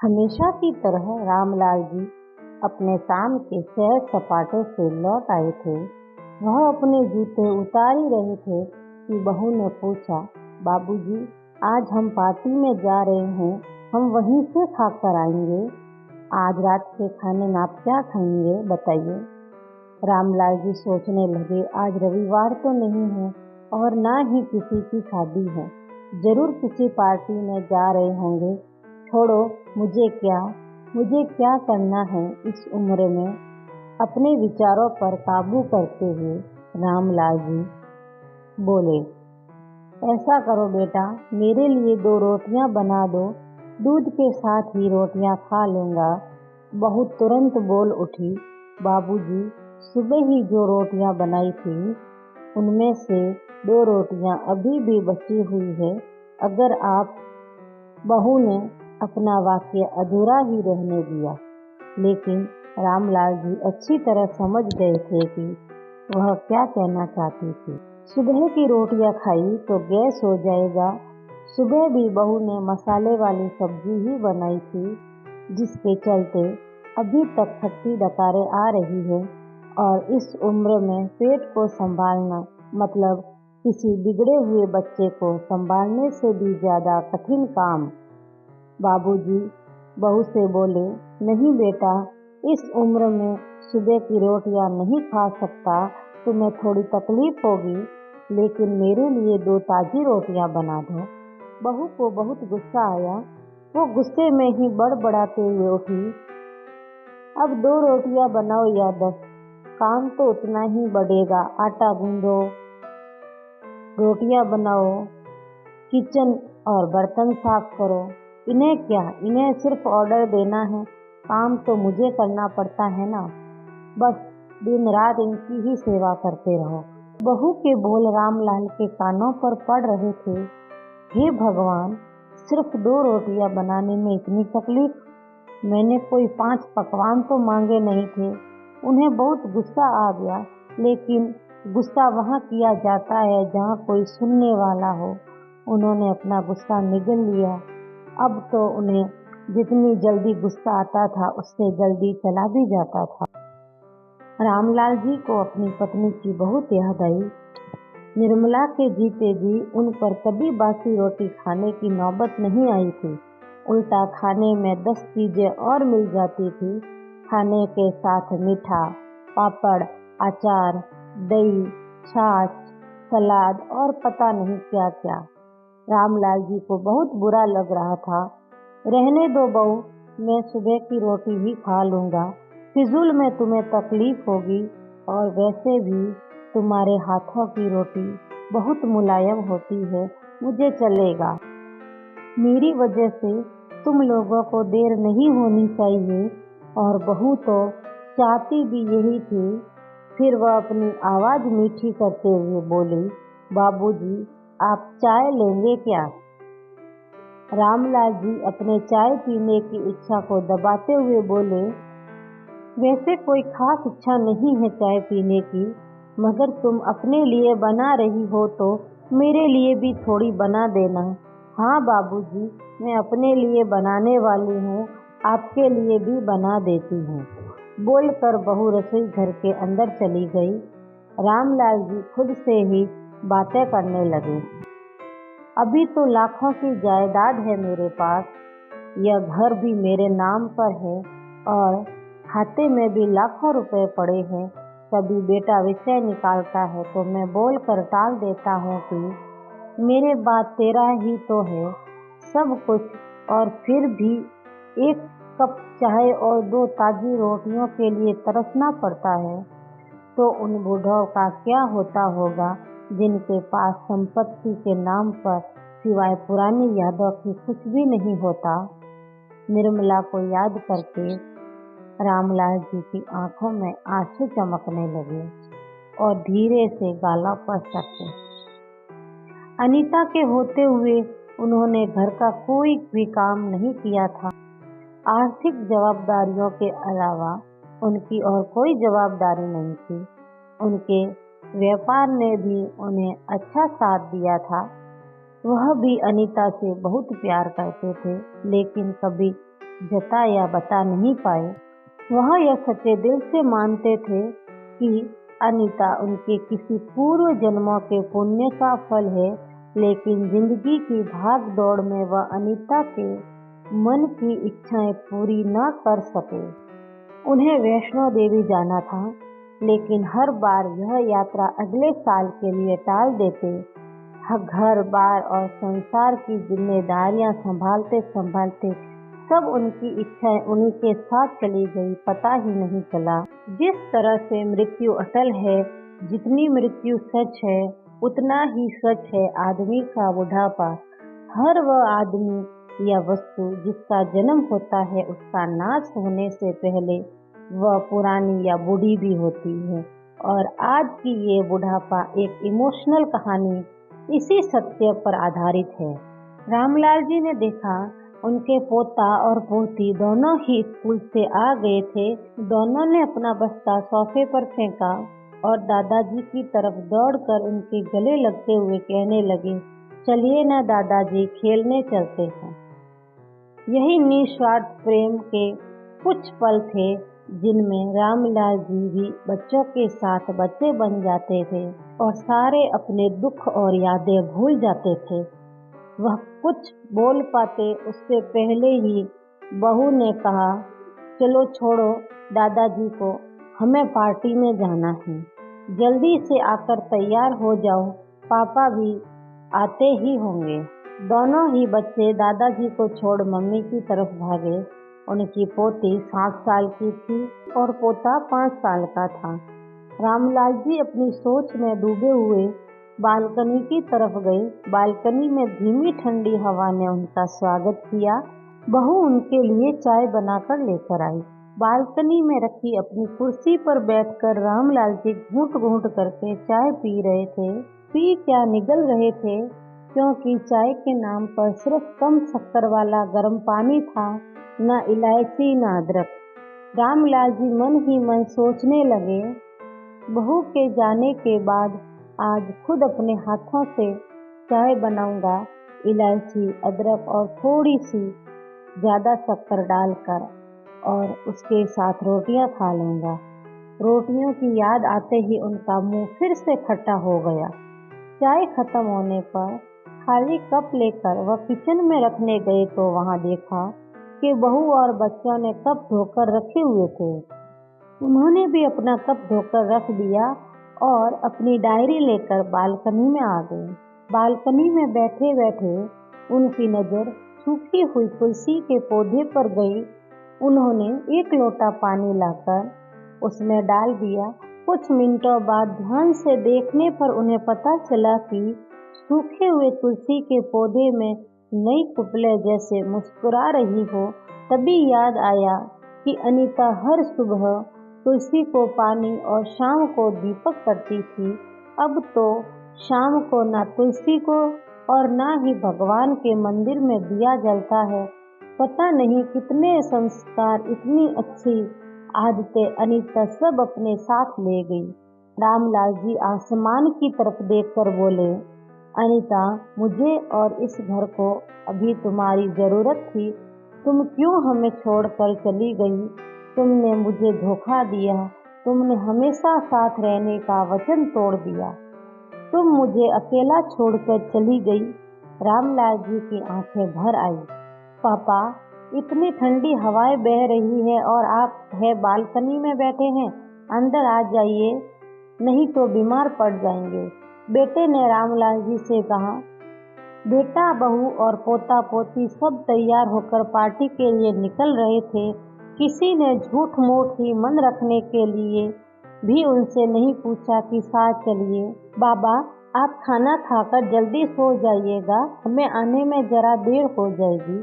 हमेशा की तरह रामलाल जी अपने शाम के सैर सपाटे से लौट आए थे। वह अपने जूते उतार ही रहे थे कि बहू ने पूछा, बाबूजी, आज हम पार्टी में जा रहे हैं, हम वहीं से खाकर आएंगे। आज रात के खाने में आप क्या खाएंगे बताइए। रामलाल जी सोचने लगे, आज रविवार तो नहीं है और ना ही किसी की शादी है, जरूर किसी पार्टी में जा रहे होंगे। छोड़ो, मुझे क्या करना है इस उम्र में। अपने विचारों पर काबू करते हुए रामलाल जी बोले, ऐसा करो बेटा, मेरे लिए 2 रोटियां बना दो, दूध के साथ ही रोटियां खा लूंगा। बहू तुरंत बोल उठी, बाबूजी, सुबह ही जो रोटियां बनाई थी उनमें से 2 रोटियां अभी भी बची हुई है। अगर आप बहू ने अपना वाक्य अधूरा ही रहने दिया, लेकिन रामलाल जी अच्छी तरह समझ गए थे कि वह क्या कहना चाहती थी। सुबह की रोटियां खाई तो गैस हो जाएगा। सुबह भी बहू ने मसाले वाली सब्जी ही बनाई थी, जिसके चलते अभी तक खट्टी डकारें आ रही है। और इस उम्र में पेट को संभालना मतलब किसी बिगड़े हुए बच्चे को संभालने से भी ज्यादा कठिन काम। बाबूजी बहू से बोले, नहीं बेटा, इस उम्र में सुबह की रोटियां नहीं खा सकता, तुम्हें थोड़ी तकलीफ होगी, लेकिन मेरे लिए 2 ताजी रोटियां बना दो। बहू को बहुत गुस्सा आया। वो गुस्से में ही बड़बड़ाते हुए उठी, अब 2 रोटियां बनाओ या 10, काम तो उतना ही बढ़ेगा। आटा गूंदो, रोटियां बनाओ, किचन और बर्तन साफ करो। इन्हें सिर्फ ऑर्डर देना है, काम तो मुझे करना पड़ता है ना। बस दिन रात इनकी ही सेवा करते रहो। बहू के बोल रामलाल के कानों पर पड़ रहे थे। हे भगवान, सिर्फ 2 रोटियां बनाने में इतनी तकलीफ। मैंने कोई 5 पकवान तो मांगे नहीं थे। उन्हें बहुत गुस्सा आ गया, लेकिन गुस्सा वहाँ किया जाता है जहाँ कोई सुनने वाला हो। उन्होंने अपना गुस्सा निगल लिया। अब तो उन्हें जितनी जल्दी गुस्सा आता था उससे जल्दी चला भी जाता था। रामलाल जी को अपनी पत्नी की बहुत याद आई। निर्मला के जीते जी उन पर कभी बासी रोटी खाने की नौबत नहीं आई थी। उल्टा खाने में 10 चीजें और मिल जाती थी। खाने के साथ मीठा, पापड़, अचार, दही, छाछ, सलाद और पता नहीं क्या क्या। रामलाल जी को बहुत बुरा लग रहा था। रहने दो बहू, मैं सुबह की रोटी ही खा लूंगा। फिजूल में तुम्हें तकलीफ होगी, और वैसे भी तुम्हारे हाथों की रोटी बहुत मुलायम होती है, मुझे चलेगा। मेरी वजह से तुम लोगों को देर नहीं होनी चाहिए। और बहू तो चाहती भी यही थी। फिर वह अपनी आवाज मीठी करते हुए बोली, बाबूजी, आप चाय लेंगे क्या? रामलाल जी अपने चाय पीने की इच्छा को दबाते हुए बोले, वैसे कोई खास इच्छा नहीं है चाय पीने की, मगर तुम अपने लिए बना रही हो तो मेरे लिए भी थोड़ी बना देना। हाँ बाबूजी, मैं अपने लिए बनाने वाली हूँ, आपके लिए भी बना देती हूँ। बोलकर बहू रसोई घर के अंदर चली गई। रामलाल जी खुद से ही बातें करने लगे। अभी तो लाखों की जायदाद है मेरे पास, यह घर भी मेरे नाम पर है और खाते में भी लाखों रुपए पड़े हैं। कभी बेटा विषय निकालता है तो मैं बोल कर टाल देता हूँ कि मेरे बाद तेरा ही तो है सब कुछ, और फिर भी 1 कप चाय और 2 ताजी रोटियों के लिए तरसना पड़ता है। तो उन बूढ़ों का क्या होता होगा जिनके पास संपत्ति के नाम पर सिवाय पुरानी यादों की कुछ भी नहीं होता। निर्मला को याद करके रामलाल जी की आंखों में आंसू चमकने लगे और धीरे से गालों पर सरके। अनीता के होते हुए उन्होंने घर का कोई भी काम नहीं किया था। आर्थिक जवाबदारियों के अलावा उनकी और कोई जवाबदारी नहीं थी। उनके व्यापार ने भी उन्हें अच्छा साथ दिया था। वह भी अनीता से बहुत प्यार करते थे, लेकिन कभी जता या बता नहीं पाए। वह यह सच्चे दिल से मानते थे कि अनीता उनके किसी पूर्व जन्मों के पुण्य का फल है, लेकिन जिंदगी की भाग दौड़ में वह अनीता के मन की इच्छाएं पूरी न कर सके। उन्हें वैष्णो देवी जाना था, लेकिन हर बार यह यात्रा अगले साल के लिए टाल देते। घर बार और संसार की जिम्मेदारियां संभालते संभालते सब उनकी इच्छाएं उन्हीं के साथ चली गई, पता ही नहीं चला। जिस तरह से मृत्यु अटल है, जितनी मृत्यु सच है उतना ही सच है आदमी का बुढ़ापा। हर वह आदमी या वस्तु जिसका जन्म होता है, उसका नाश होने से पहले वह पुरानी या बूढ़ी भी होती है। और आज की ये बुढ़ापा एक इमोशनल कहानी इसी सत्य पर आधारित है। रामलाल जी ने देखा उनके पोता और पोती दोनों ही स्कूल से आ गए थे। दोनों ने अपना बस्ता सोफे पर फेंका और दादाजी की तरफ दौड़कर उनके गले लगते हुए कहने लगे, चलिए ना दादाजी, खेलने चलते हैं। यही निस्वार्थ प्रेम के कुछ पल थे जिनमें रामलाल जी भी बच्चों के साथ बच्चे बन जाते थे और सारे अपने दुख और यादें भूल जाते थे। वह कुछ बोल पाते उससे पहले ही बहू ने कहा, चलो छोड़ो दादाजी को, हमें पार्टी में जाना है। जल्दी से आकर तैयार हो जाओ, पापा भी आते ही होंगे। दोनों ही बच्चे दादाजी को छोड़ मम्मी की तरफ भागे। उनकी पोती 7 साल की थी और पोता 5 साल का था। रामलाल जी अपनी सोच में डूबे हुए बालकनी की तरफ गए। बालकनी में धीमी ठंडी हवा ने उनका स्वागत किया। बहू उनके लिए चाय बनाकर लेकर आई। बालकनी में रखी अपनी कुर्सी पर बैठकर रामलाल जी घूंट घूंट करके चाय पी रहे थे। पी क्या, निगल रहे थे, क्योंकि चाय के नाम पर सिर्फ कम शक्कर वाला गर्म पानी था, न इलायची न अदरक। रामलाल जी मन ही मन सोचने लगे, बहू के जाने के बाद आज खुद अपने हाथों से चाय बनाऊंगा, इलायची, अदरक और थोड़ी सी ज़्यादा शक्कर डालकर, और उसके साथ रोटियां खा लूंगा। रोटियों की याद आते ही उनका मुंह फिर से खट्टा हो गया। चाय खत्म होने पर खाली कप लेकर वह किचन में रखने गए तो वहां देखा कि बहू और बच्चों ने कप धोकर रखे हुए थे। उन्होंने भी अपना कप धोकर रख दिया और अपनी डायरी लेकर बालकनी में आ गए। बालकनी में बैठे बैठे उनकी नज़र सूखी हुई तुलसी के पौधे पर गई। उन्होंने एक लोटा पानी लाकर उसमें डाल दिया। कुछ मिनटों बाद ध्यान से देखने पर उन्हें पता चला कि सूखे हुए तुलसी के पौधे में नई कुपले जैसे मुस्कुरा रही हो। तभी याद आया कि अनीता हर सुबह तुलसी को पानी और शाम को दीपक करती थी। अब तो शाम को ना तुलसी को और ना ही भगवान के मंदिर में दिया जलता है। पता नहीं कितने संस्कार, इतनी अच्छी आदतें अनीता सब अपने साथ ले गई। रामलाल जी आसमान की तरफ देखकर बोले, अनीता, मुझे और इस घर को अभी तुम्हारी जरूरत थी। तुम क्यों हमें छोड़कर चली गई? तुमने मुझे धोखा दिया। तुमने हमेशा साथ रहने का वचन तोड़ दिया। तुम मुझे अकेला छोड़कर चली गई। रामलाल जी की आंखें भर आई। पापा, इतनी ठंडी हवाएं बह रही है और आप है बालकनी में बैठे हैं। अंदर आ जाइए, नहीं तो बीमार पड़ जाएंगे। बेटे ने रामलाल जी से कहा। बेटा, बहू और पोता पोती सब तैयार होकर पार्टी के लिए निकल रहे थे। किसी ने झूठ मूठ ही मन रखने के लिए भी उनसे नहीं पूछा कि साथ चलिए। बाबा, आप खाना खाकर जल्दी सो जाइएगा, हमें आने में जरा देर हो जाएगी।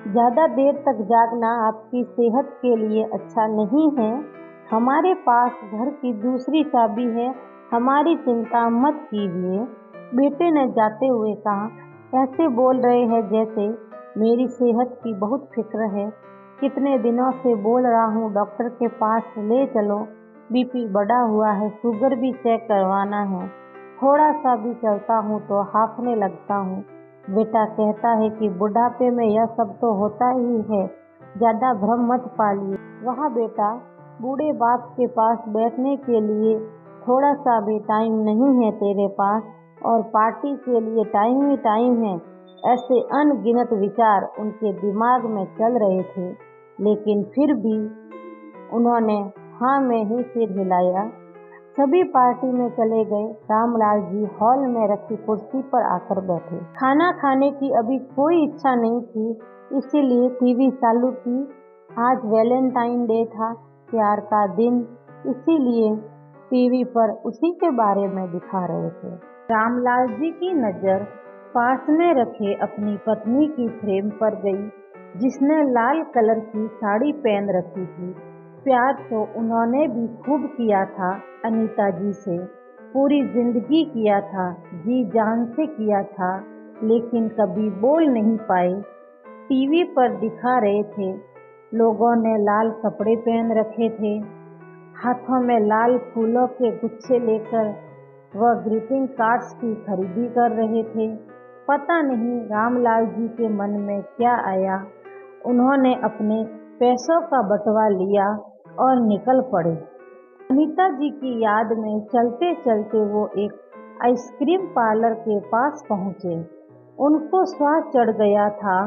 ज़्यादा देर तक जागना आपकी सेहत के लिए अच्छा नहीं है। हमारे पास घर की दूसरी चाबी है, हमारी चिंता मत कीजिए। बेटे ने जाते हुए कहा, ऐसे बोल रहे हैं जैसे मेरी सेहत की बहुत फिक्र है। कितने दिनों से बोल रहा हूँ डॉक्टर के पास ले चलो, बीपी बढ़ा हुआ है, शुगर भी चेक करवाना है। थोड़ा सा भी चलता हूँ तो हांफने लगता हूँ। बेटा कहता है कि बुढ़ापे में यह सब तो होता ही है, ज्यादा भ्रम मत पालिए। वहाँ बेटा बूढ़े बाप के पास बैठने के लिए थोड़ा सा भी टाइम नहीं है तेरे पास, और पार्टी के लिए टाइम ही टाइम है। ऐसे अनगिनत विचार उनके दिमाग में चल रहे थे, लेकिन फिर भी उन्होंने हाँ में ही सिर हिलाया। सभी पार्टी में चले गए। रामलाल जी हॉल में रखी कुर्सी पर आकर बैठे। खाना खाने की अभी कोई इच्छा नहीं थी, इसीलिए टीवी चालू की। आज वैलेंटाइन डे था, प्यार का दिन, इसीलिए टीवी पर उसी के बारे में दिखा रहे थे। रामलाल जी की नजर पास में रखे अपनी पत्नी की फ्रेम पर गई, जिसने लाल कलर की साड़ी पहन रखी थी। प्यार तो उन्होंने भी खूब किया था अनीता जी से, पूरी जिंदगी किया था, जी जान से किया था, लेकिन कभी बोल नहीं पाए। टीवी पर दिखा रहे थे, लोगों ने लाल कपड़े पहन रखे थे, हाथों में लाल फूलों के गुच्छे लेकर वह ग्रीटिंग कार्ड्स की खरीदी कर रहे थे। पता नहीं रामलाल जी के मन में क्या आया, उन्होंने अपने पैसों का बटवा लिया और निकल पड़े। अनीता जी की याद में चलते चलते वो एक आइसक्रीम पार्लर के पास पहुंचे। उनको श्वास चढ़ गया था,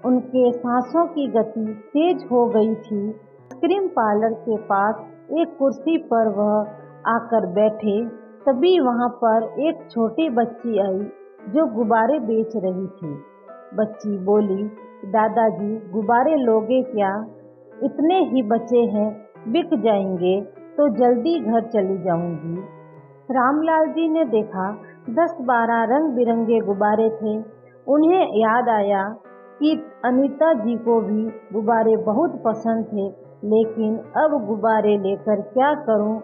उनके सांसों की गति तेज हो गई थी। आइसक्रीम पार्लर के पास एक कुर्सी पर वह आकर बैठे, तभी वहां पर एक छोटी बच्ची आई जो गुब्बारे बेच रही थी। बच्ची बोली, दादाजी गुब्बारे लोगे क्या? इतने ही बचे हैं, बिक जाएंगे तो जल्दी घर चली जाऊंगी। रामलाल जी ने देखा 10-12 रंग बिरंगे गुब्बारे थे। उन्हें याद आया कि अनीता जी को भी गुब्बारे बहुत पसंद थे, लेकिन अब गुब्बारे लेकर क्या करूं?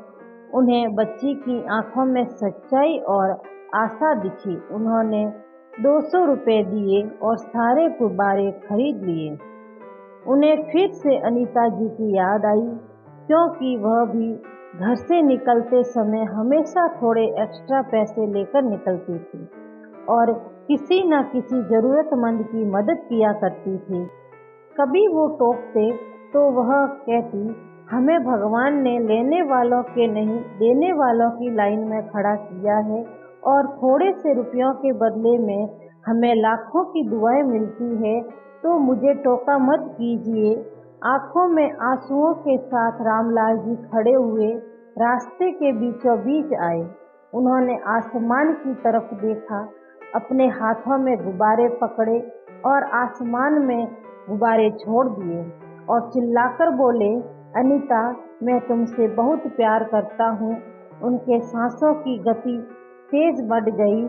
उन्हें बच्ची की आंखों में सच्चाई और आशा दिखी। उन्होंने 200 रुपये दिए और सारे गुब्बारे खरीद लिए। उन्हें फिर से अनीता जी की याद आई, क्योंकि वह भी घर से निकलते समय हमेशा थोड़े एक्स्ट्रा पैसे लेकर निकलती थी और किसी न किसी जरूरतमंद की मदद किया करती थी। कभी वो टोकते तो वह कहती, हमें भगवान ने लेने वालों के नहीं देने वालों की लाइन में खड़ा किया है, और थोड़े से रुपयों के बदले में हमें लाखों की दुआएं मिलती है, तो मुझे टोका मत कीजिए। आंखों में आंसुओं के साथ रामलाल जी खड़े हुए रास्ते के बीचों बीच आए। उन्होंने आसमान की तरफ देखा, अपने हाथों में गुब्बारे पकड़े और आसमान में गुब्बारे छोड़ दिए और चिल्लाकर बोले, अनीता, मैं तुमसे बहुत प्यार करता हूँ। उनके सांसों की गति तेज बढ़ गई,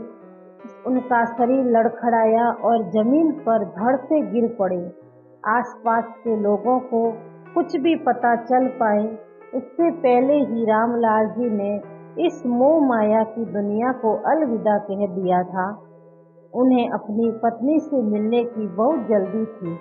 उनका शरीर लड़खड़ाया और जमीन पर धड़ से गिर पड़े। आसपास के लोगों को कुछ भी पता चल पाए उससे पहले ही रामलाल जी ने इस मोह माया की दुनिया को अलविदा कह दिया था। उन्हें अपनी पत्नी से मिलने की बहुत जल्दी थी।